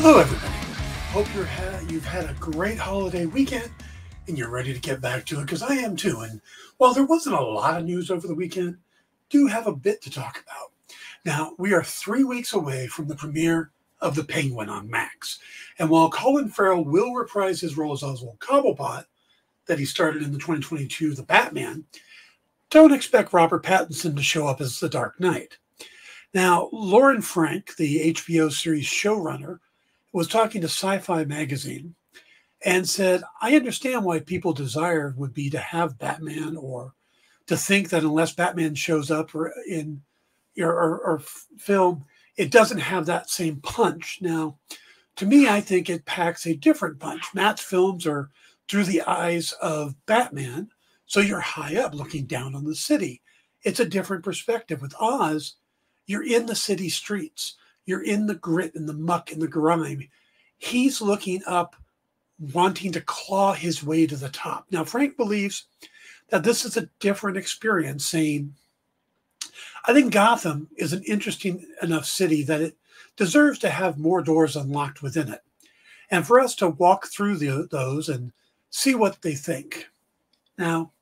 Hello, everybody. Hope you've had a great holiday weekend and you're ready to get back to it, because I am too. And while there wasn't a lot of news over the weekend, do have a bit to talk about. Now, we are 3 weeks away from the premiere of The Penguin on Max. And while Colin Farrell will reprise his role as Oswald Cobblepot that he started in the 2022 The Batman, don't expect Robert Pattinson to show up as the Dark Knight. Now, Lauren Frank, the HBO series showrunner, was talking to Sci-Fi Magazine and said, I understand why people desire would be to have Batman, or to think that unless Batman shows up or film, it doesn't have that same punch. Now, to me, I think it packs a different punch. Matt's films are through the eyes of Batman, so you're high up looking down on the city. It's a different perspective. With Oz, you're in the city streets. You're in the grit and the muck and the grime. He's looking up, wanting to claw his way to the top. Now, Frank believes that this is a different experience, saying, I think Gotham is an interesting enough city that it deserves to have more doors unlocked within it, and for us to walk through those and see what they think. Now,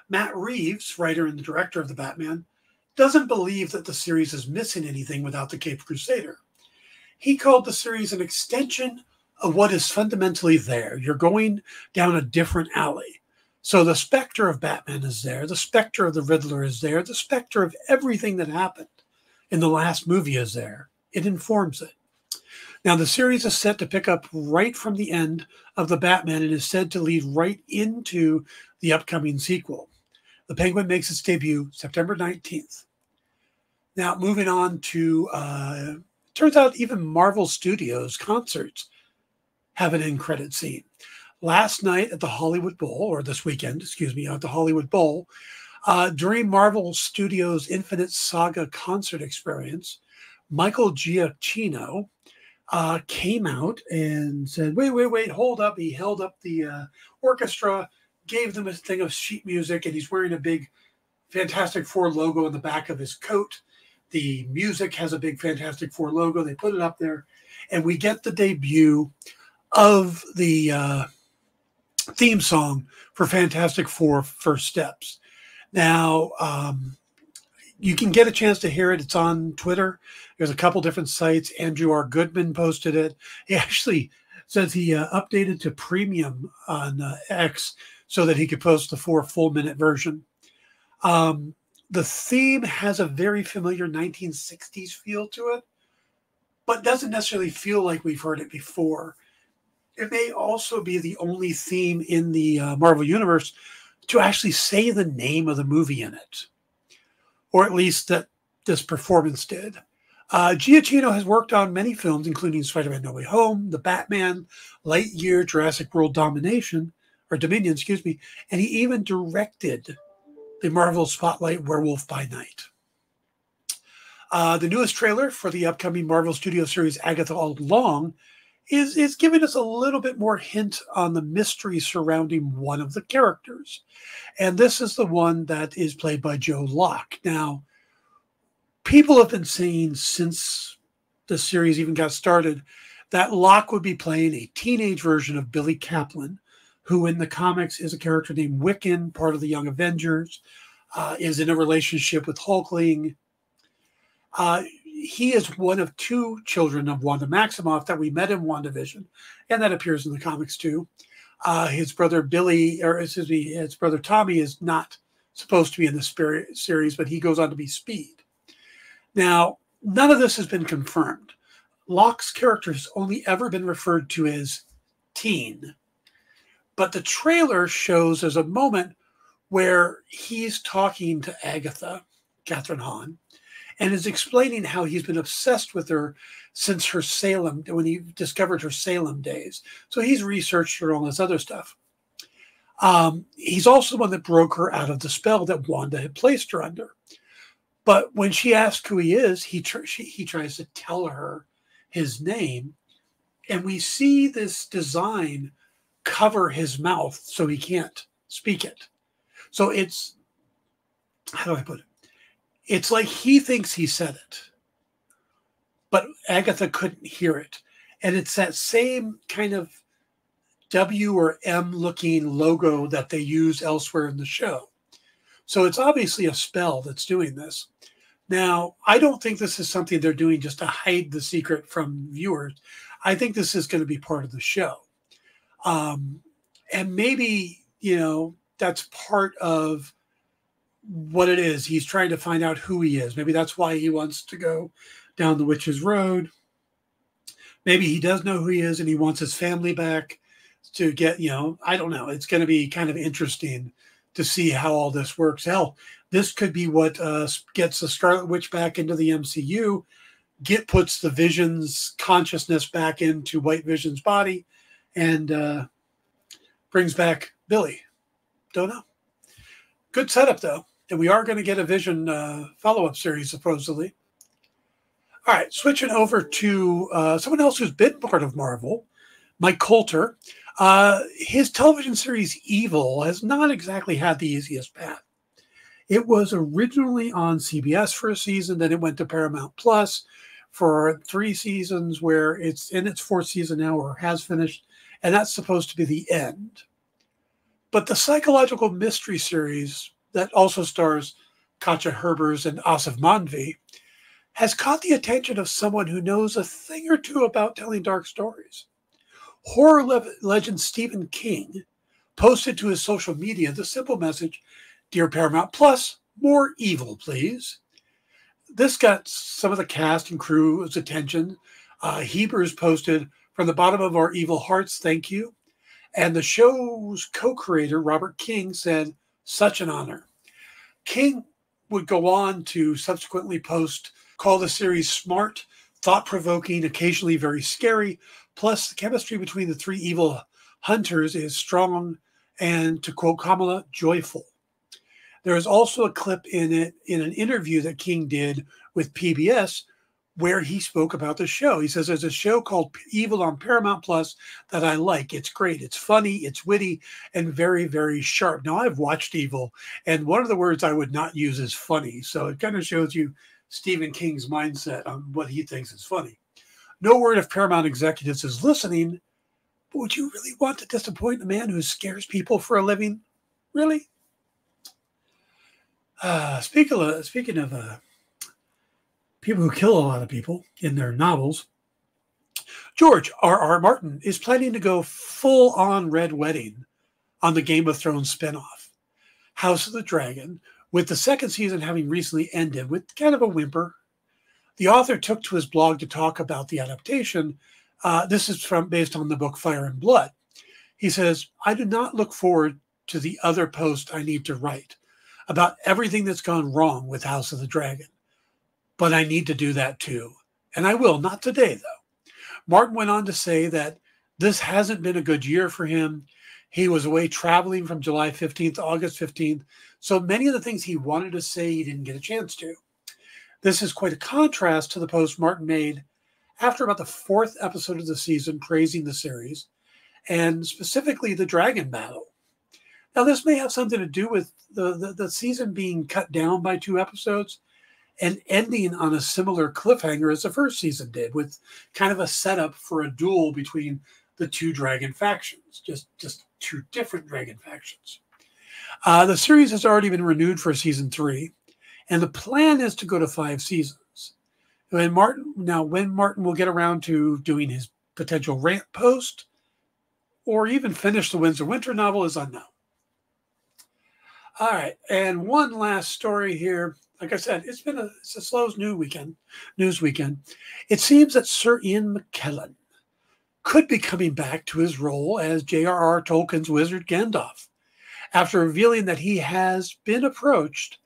Matt Reeves, writer and the director of The Batman, doesn't believe that the series is missing anything without the Caped Crusader. He called the series an extension of what is fundamentally there. You're going down a different alley. So the specter of Batman is there. The specter of the Riddler is there. The specter of everything that happened in the last movie is there. It informs it. Now, the series is set to pick up right from the end of The Batman and is said to lead right into the upcoming sequel. The Penguin makes its debut September 19th. Now, moving on to, turns out even Marvel Studios concerts have an end credit scene. Last night at the Hollywood Bowl, or this weekend, at the Hollywood Bowl, during Marvel Studios' Infinite Saga concert experience, Michael Giacchino came out and said, wait, hold up. He held up the orchestra, gave them a thing of sheet music, and he's wearing a big Fantastic Four logo on the back of his coat. The music has a big Fantastic Four logo. They put it up there, and we get the debut of the theme song for Fantastic Four First Steps. Now, you can get a chance to hear it. It's on Twitter. There's a couple different sites. Andrew R. Goodman posted it. He actually says he updated to premium on X so that he could post the 4 full-minute version. The theme has a very familiar 1960s feel to it, but doesn't necessarily feel like we've heard it before. It may also be the only theme in the Marvel Universe to actually say the name of the movie in it, or at least that this performance did. Giacchino has worked on many films, including Spider-Man No Way Home, The Batman, Lightyear, Jurassic World Dominion, and he even directed the Marvel Spotlight Werewolf by Night. The newest trailer for the upcoming Marvel Studios series Agatha All Along is giving us a little bit more hint on the mystery surrounding one of the characters. And this is the one that is played by Joe Locke. Now, people have been saying since the series even got started that Locke would be playing a teenage version of Billy Kaplan, who in the comics is a character named Wiccan, part of the Young Avengers, is in a relationship with Hulkling. He is one of 2 children of Wanda Maximoff that we met in WandaVision, and that appears in the comics too. His brother Tommy is not supposed to be in the series, but he goes on to be Speed. Now, none of this has been confirmed. Locke's character has only ever been referred to as teen. But the trailer shows there's a moment where he's talking to Agatha, Catherine Hahn, and is explaining how he's been obsessed with her since her Salem, when he discovered her Salem days. So he's researched her, all this other stuff. He's also the one that broke her out of the spell that Wanda had placed her under. But when she asks who he is, he tries to tell her his name. And we see this design cover his mouth so he can't speak it. So it's, how do I put it? It's like he thinks he said it, but Agatha couldn't hear it. And it's that same kind of W or M looking logo that they use elsewhere in the show. So it's obviously a spell that's doing this. Now, I don't think this is something they're doing just to hide the secret from viewers. I think this is going to be part of the show. And maybe, that's part of what it is. He's trying to find out who he is. Maybe that's why he wants to go down the witch's road. Maybe he does know who he is and he wants his family back to get, I don't know. It's going to be kind of interesting to see how all this works. Hell, this could be what gets the Scarlet Witch back into the MCU, puts the Vision's consciousness back into White Vision's body, and brings back Billy. Don't know. Good setup, though. And we are going to get a Vision follow-up series, supposedly. All right, switching over to someone else who's been part of Marvel, Mike Coulter. His television series Evil has not exactly had the easiest path. It was originally on CBS for a season, then it went to Paramount Plus for 3 seasons, where it's in its 4th season now, or has finished, and that's supposed to be the end. But the psychological mystery series that also stars Katja Herbers and Asif Mandvi has caught the attention of someone who knows a thing or two about telling dark stories. Horror legend Stephen King posted to his social media the simple message, "Dear Paramount Plus, more Evil, please." This got some of the cast and crew's attention. Hebers posted, "From the bottom of our evil hearts, thank you." And the show's co-creator, Robert King, said, "Such an honor." King would go on to subsequently call the series smart, thought-provoking, occasionally very scary. Plus, the chemistry between the 3 evil hunters is strong and, to quote Kamala, joyful. There is also a clip in an interview that King did with PBS where he spoke about the show. He says, "There's a show called Evil on Paramount Plus that I like. It's great. It's funny, it's witty, and very, very sharp." Now, I've watched Evil, and one of the words I would not use is funny. So it kind of shows you Stephen King's mindset on what he thinks is funny. No word of Paramount executives is listening, but would you really want to disappoint a man who scares people for a living? Really? Speaking of people who kill a lot of people in their novels, George R.R. Martin is planning to go full-on Red Wedding on the Game of Thrones spinoff, House of the Dragon, with the 2nd season having recently ended with kind of a whimper. The author took to his blog to talk about the adaptation. This is based on the book Fire and Blood. He says, "I do not look forward to the other post I need to write about everything that's gone wrong with House of the Dragon. But I need to do that too. And I will, not today though." Martin went on to say that this hasn't been a good year for him. He was away traveling from July 15th to August 15th. So many of the things he wanted to say, he didn't get a chance to. This is quite a contrast to the post Martin made after about the 4th episode of the season, praising the series, and specifically the dragon battle. Now, this may have something to do with the season being cut down by 2 episodes and ending on a similar cliffhanger as the 1st season did, with kind of a setup for a duel between the 2 dragon factions, just 2 different dragon factions. The series has already been renewed for season 3, and the plan is to go to 5 seasons. When Martin will get around to doing his potential rant post, or even finish the Windsor novel, is unknown. All right, and one last story here. Like I said, it's a slow news weekend. It seems that Sir Ian McKellen could be coming back to his role as J.R.R. Tolkien's wizard Gandalf, after revealing that he has been approached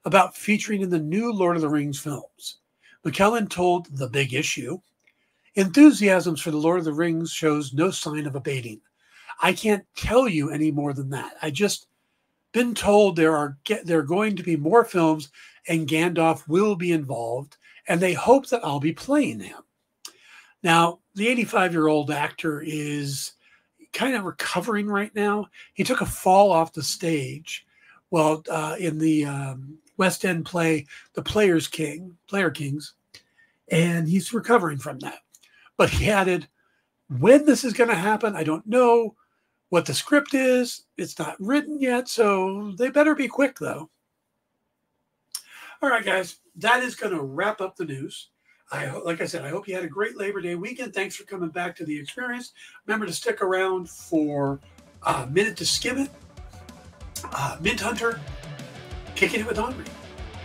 about featuring in the new Lord of the Rings films. McKellen told The Big Issue, "Enthusiasms for the Lord of the Rings shows no sign of abating. I can't tell you any more than that. I just been told there are going to be more films and Gandalf will be involved, and they hope that I'll be playing him." Now, the 85-year-old actor is kind of recovering right now. He took a fall off the stage in the West End play, The Player Kings, and he's recovering from that. But he added, When this is going to happen, I don't know. What the script is, it's not written yet, so they better be quick, though. All right, guys, that is going to wrap up the news. Like I said, I hope you had a great Labor Day weekend. Thanks for coming back to the experience. Remember to stick around for Minute to Skim It, Mint Hunter, Kicking It with Henri.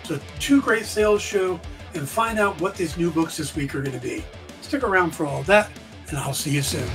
So 2 great sales show, and find out what these new books this week are going to be. Stick around for all that, and I'll see you soon.